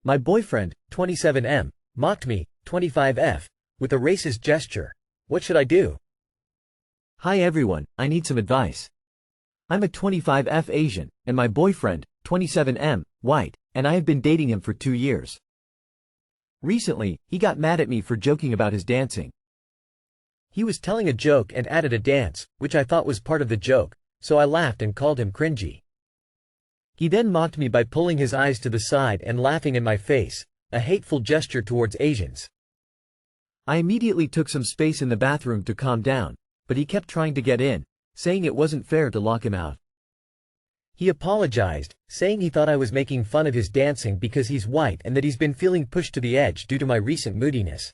My boyfriend, 27M, mocked me, 25F, with a racist gesture. What should I do? Hi everyone, I need some advice. I'm a 25F Asian, and my boyfriend, 27M, white, and I have been dating him for 2 years. Recently, he got mad at me for joking about his dancing. He was telling a joke and added a dance, which I thought was part of the joke, so I laughed and called him cringy. He then mocked me by pulling his eyes to the side and laughing in my face, a hateful gesture towards Asians. I immediately took some space in the bathroom to calm down, but he kept trying to get in, saying it wasn't fair to lock him out. He apologized, saying he thought I was making fun of his dancing because he's white and that he's been feeling pushed to the edge due to my recent moodiness.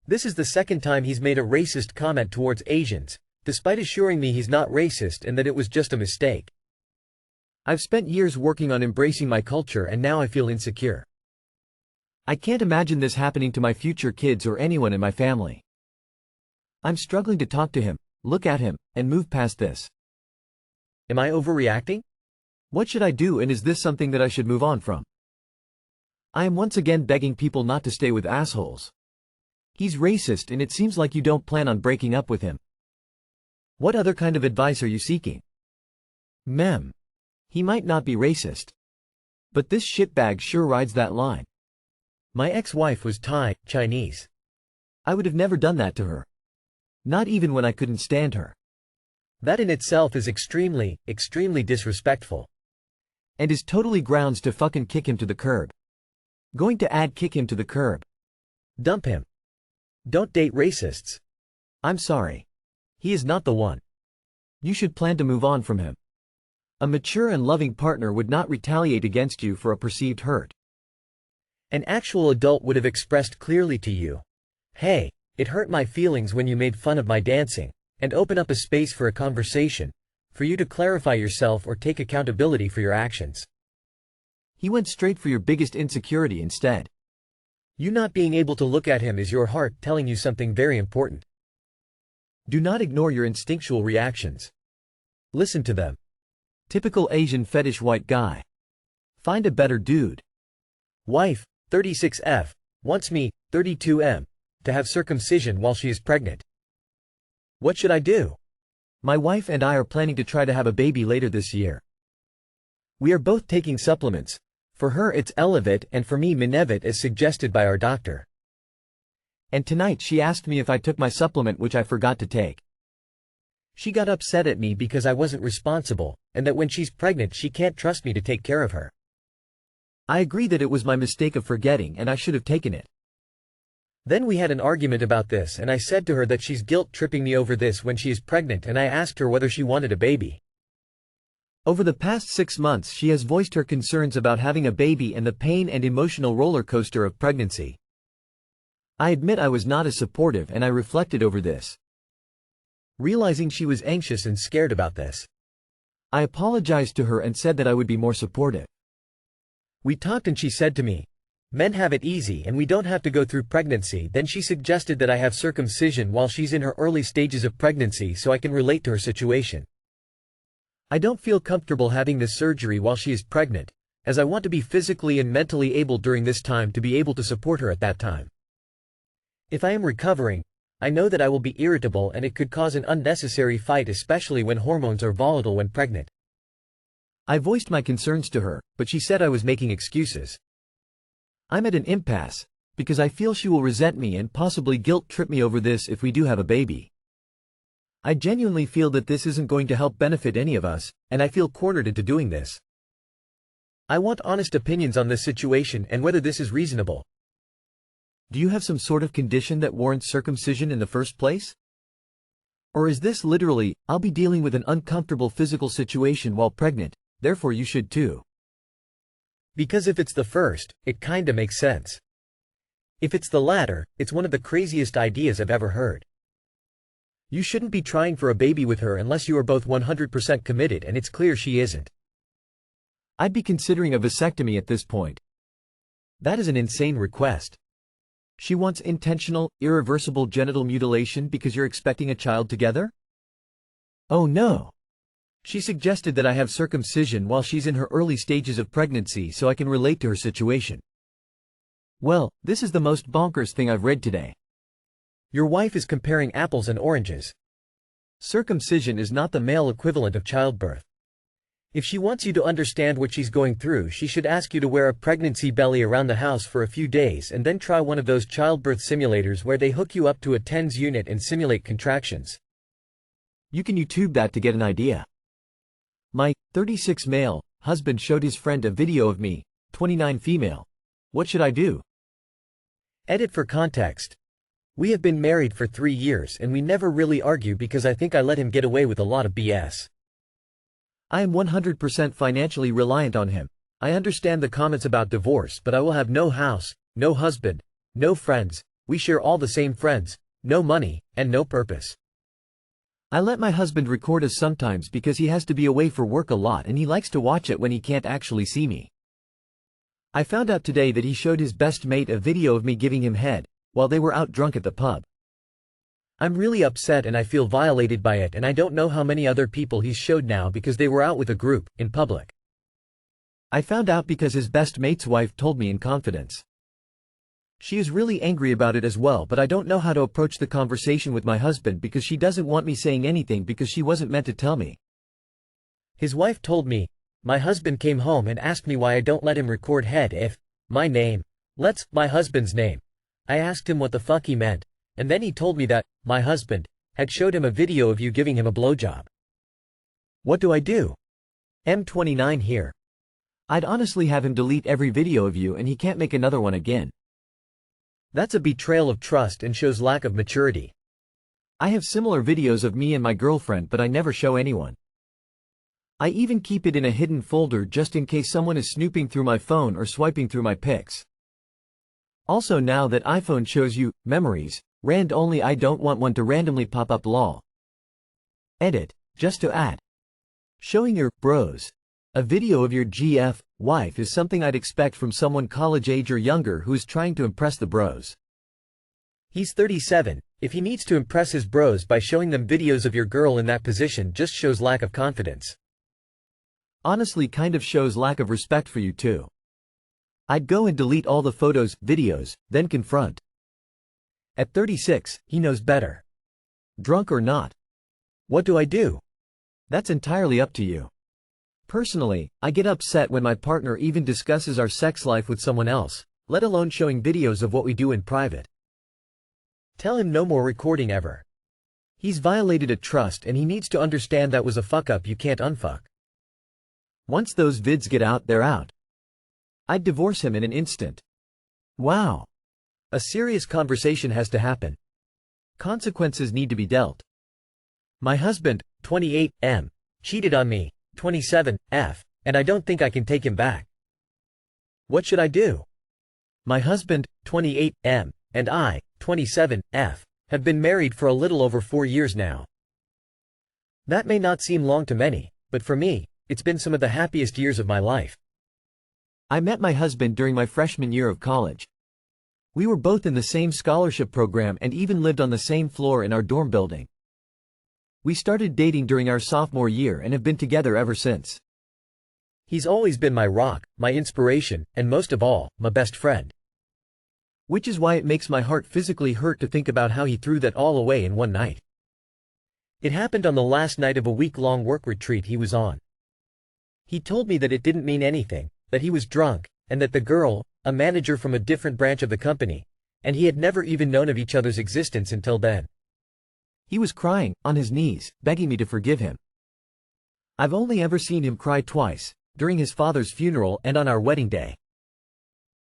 This is the second time he's made a racist comment towards Asians, despite assuring me he's not racist and that it was just a mistake. I've spent years working on embracing my culture and now I feel insecure. I can't imagine this happening to my future kids or anyone in my family. I'm struggling to talk to him, look at him, and move past this. Am I overreacting? What should I do, and is this something that I should move on from? I am once again begging people not to stay with assholes. He's racist and it seems like you don't plan on breaking up with him. What other kind of advice are you seeking? Mem. He might not be racist. But this shitbag sure rides that line. My ex-wife was Chinese. I would have never done that to her. Not even when I couldn't stand her. That in itself is extremely disrespectful. And is totally grounds to fucking kick him to the curb. Going to add kick him to the curb. Dump him. Don't date racists. I'm sorry. He is not the one. You should plan to move on from him. A mature and loving partner would not retaliate against you for a perceived hurt. An actual adult would have expressed clearly to you, "Hey, it hurt my feelings when you made fun of my dancing," and open up a space for a conversation, for you to clarify yourself or take accountability for your actions. He went straight for your biggest insecurity instead. You not being able to look at him is your heart telling you something very important. Do not ignore your instinctual reactions. Listen to them. Typical Asian fetish white guy. Find a better dude. Wife, 36F, wants me, 32M, to have circumcision while she is pregnant. What should I do? My wife and I are planning to try to have a baby later this year. We are both taking supplements. For her it's Elevit and for me Minevit as suggested by our doctor. And tonight she asked me if I took my supplement, which I forgot to take. She got upset at me because I wasn't responsible, and that when she's pregnant she can't trust me to take care of her. I agree that it was my mistake of forgetting and I should have taken it. Then we had an argument about this and I said to her that she's guilt-tripping me over this when she is pregnant, and I asked her whether she wanted a baby. Over the past 6 months she has voiced her concerns about having a baby and the pain and emotional roller coaster of pregnancy. I admit I was not as supportive and I reflected over this. Realizing she was anxious and scared about this, I apologized to her and said that I would be more supportive. We talked and she said to me, "Men have it easy and we don't have to go through pregnancy." Then she suggested that I have circumcision while she's in her early stages of pregnancy so I can relate to her situation. I don't feel comfortable having this surgery while she is pregnant, as I want to be physically and mentally able during this time to be able to support her at that time. If I am recovering, I know that I will be irritable and it could cause an unnecessary fight, especially when hormones are volatile when pregnant. I voiced my concerns to her, but she said I was making excuses. I'm at an impasse, because I feel she will resent me and possibly guilt-trip me over this if we do have a baby. I genuinely feel that this isn't going to help benefit any of us, and I feel cornered into doing this. I want honest opinions on this situation and whether this is reasonable. Do you have some sort of condition that warrants circumcision in the first place? Or is this literally, I'll be dealing with an uncomfortable physical situation while pregnant, therefore you should too? Because if it's the first, it kinda makes sense. If it's the latter, it's one of the craziest ideas I've ever heard. You shouldn't be trying for a baby with her unless you are both 100% committed, and it's clear she isn't. I'd be considering a vasectomy at this point. That is an insane request. She wants intentional, irreversible genital mutilation because you're expecting a child together? Oh no. She suggested that I have circumcision while she's in her early stages of pregnancy so I can relate to her situation. Well, this is the most bonkers thing I've read today. Your wife is comparing apples and oranges. Circumcision is not the male equivalent of childbirth. If she wants you to understand what she's going through, she should ask you to wear a pregnancy belly around the house for a few days and then try one of those childbirth simulators where they hook you up to a TENS unit and simulate contractions. You can YouTube that to get an idea. My 36 male husband showed his friend a video of me, 29 female. What should I do? Edit for context. We have been married for 3 years and we never really argue because I think I let him get away with a lot of BS. I am 100% financially reliant on him. I understand the comments about divorce, but I will have no house, no husband, no friends, we share all the same friends, no money, and no purpose. I let my husband record us sometimes because he has to be away for work a lot and he likes to watch it when he can't actually see me. I found out today that he showed his best mate a video of me giving him head, while they were out drunk at the pub. I'm really upset and I feel violated by it, and I don't know how many other people he's showed now because they were out with a group, in public. I found out because his best mate's wife told me in confidence. She is really angry about it as well, but I don't know how to approach the conversation with my husband because she doesn't want me saying anything because she wasn't meant to tell me. His wife told me, my husband came home and asked me why I don't let him record head if, my husband's name. I asked him what the fuck he meant, and then he told me that, my husband, had showed him a video of you giving him a blowjob. What do I do? M29 here. I'd honestly have him delete every video of you and he can't make another one again. That's a betrayal of trust and shows lack of maturity. I have similar videos of me and my girlfriend, but I never show anyone. I even keep it in a hidden folder just in case someone is snooping through my phone or swiping through my pics. Also, now that iPhone shows you memories, rand only, I don't want one to randomly pop up lol. Edit, just to add. Showing your bros a video of your GF wife is something I'd expect from someone college age or younger who is trying to impress the bros. He's 37, if he needs to impress his bros by showing them videos of your girl in that position, just shows lack of confidence. Honestly, kind of shows lack of respect for you too. I'd go and delete all the photos, videos, then confront. At 36, he knows better. Drunk or not. What do I do? That's entirely up to you. Personally, I get upset when my partner even discusses our sex life with someone else, let alone showing videos of what we do in private. Tell him no more recording ever. He's violated a trust and he needs to understand that was a fuck up you can't unfuck. Once those vids get out, they're out. I'd divorce him in an instant. Wow. A serious conversation has to happen. Consequences need to be dealt. My husband, 28 M, cheated on me, 27 F, and I don't think I can take him back. What should I do? My husband, 28 M, and I, 27 F, have been married for a little over 4 years now. That may not seem long to many, but for me, it's been some of the happiest years of my life. I met my husband during my freshman year of college. We were both in the same scholarship program and even lived on the same floor in our dorm building. We started dating during our sophomore year and have been together ever since. He's always been my rock, my inspiration, and most of all, my best friend. Which is why it makes my heart physically hurt to think about how he threw that all away in one night. It happened on the last night of a week-long work retreat he was on. He told me that it didn't mean anything, that he was drunk, and that the girl, a manager from a different branch of the company, and he had never even known of each other's existence until then. He was crying, on his knees, begging me to forgive him. I've only ever seen him cry twice, during his father's funeral and on our wedding day.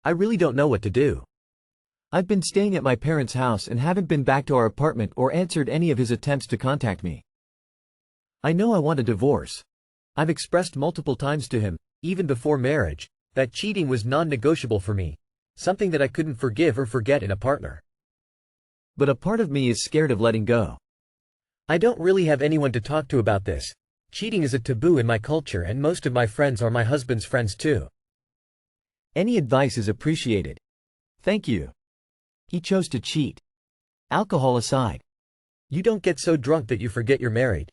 I really don't know what to do. I've been staying at my parents' house and haven't been back to our apartment or answered any of his attempts to contact me. I know I want a divorce. I've expressed multiple times to him, even before marriage, that cheating was non-negotiable for me, something that I couldn't forgive or forget in a partner. But a part of me is scared of letting go. I don't really have anyone to talk to about this. Cheating is a taboo in my culture and most of my friends are my husband's friends too. Any advice is appreciated. Thank you. He chose to cheat. Alcohol aside. You don't get so drunk that you forget you're married.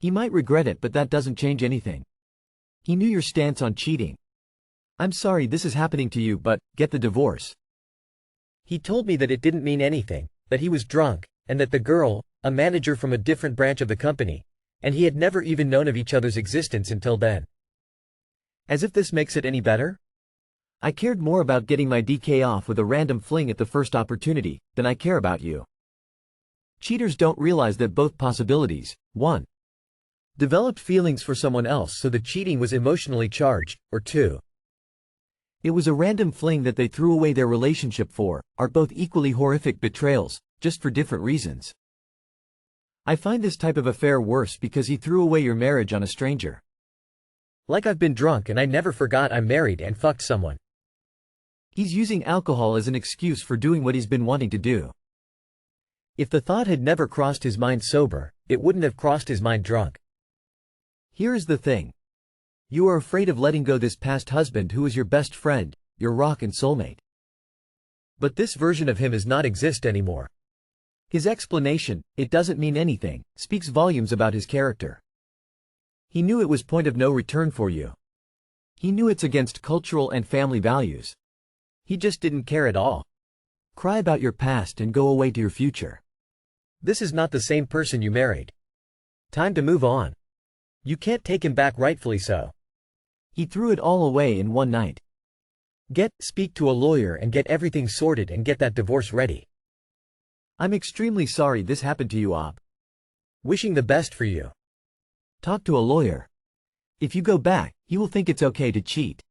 He might regret it, but that doesn't change anything. He knew your stance on cheating. I'm sorry this is happening to you, but get the divorce. He told me that it didn't mean anything, that he was drunk, and that the girl, a manager from a different branch of the company, and he had never even known of each other's existence until then. As if this makes it any better? I cared more about getting my DK off with a random fling at the first opportunity than I care about you. Cheaters don't realize that both possibilities, 1. Developed feelings for someone else so the cheating was emotionally charged, or 2. It was a random fling that they threw away their relationship for, are both equally horrific betrayals, just for different reasons. I find this type of affair worse because he threw away your marriage on a stranger. Like I've been drunk and I never forgot I'm married and fucked someone. He's using alcohol as an excuse for doing what he's been wanting to do. If the thought had never crossed his mind sober, it wouldn't have crossed his mind drunk. Here is the thing. You are afraid of letting go this past husband who was your best friend, your rock and soulmate. But this version of him does not exist anymore. His explanation, it doesn't mean anything, speaks volumes about his character. He knew it was point of no return for you. He knew it's against cultural and family values. He just didn't care at all. Cry about your past and go away to your future. This is not the same person you married. Time to move on. You can't take him back, rightfully so. He threw it all away in one night. Speak to a lawyer and get everything sorted and get that divorce ready. I'm extremely sorry this happened to you, Op. Wishing the best for you. Talk to a lawyer. If you go back, he will think it's okay to cheat.